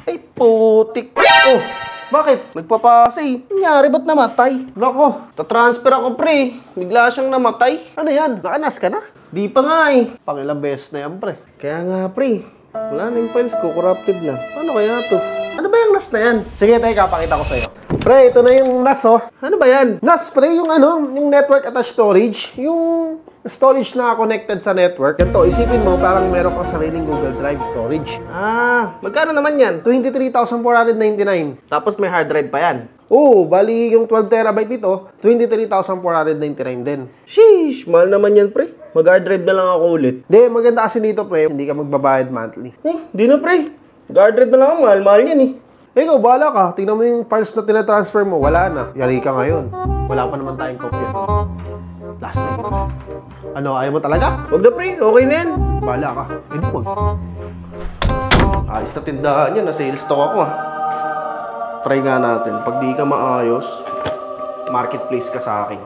Ay, putik. Oh, bakit? Nagpapasa eh. Nangyari, ba't namatay? Nako, tatransfer ako pre. Bigla siyang namatay. Ano yan? Nakanas ka na? Di pa nga eh. Pangilang beses na yan pre. Kaya nga pre, wala na yung files ko, corrupted na. Ano kaya to? Ano ba yung NAS na yan? Sige, teka, pakita ko sa'yo. Pre, ito na yung NAS oh. Ano ba yan? NAS pre, yung ano, yung network attached storage. Yung storage na connected sa network. Ganito, isipin mo, parang meron kang sariling Google Drive storage. Ah, magkano naman yan? 23,499. Tapos may hard drive pa yan. Oo, bali yung 12 terabyte dito, 23,499 din. Sheesh, mahal naman yan pre. Mag-hard drive na lang ako ulit. Di, maganda kasi dito pre, hindi ka magbabayad monthly. Di na pre. Mag-hard drive na lang ako, mahal-mahal yan eh. Ikaw, bahala ka. Tingnan mo yung files na tinatransfer mo, wala na. Yari ka ngayon. Wala pa naman tayong kopya. Last time. Ano, ayaw mo talaga? Huwag na pre, okay na yan. Bahala ka. Hindi huwag. Ayos na tindahan yan, nasa-sales stock ako ah. Try nga natin. Pag di ka maayos, marketplace ka sa akin.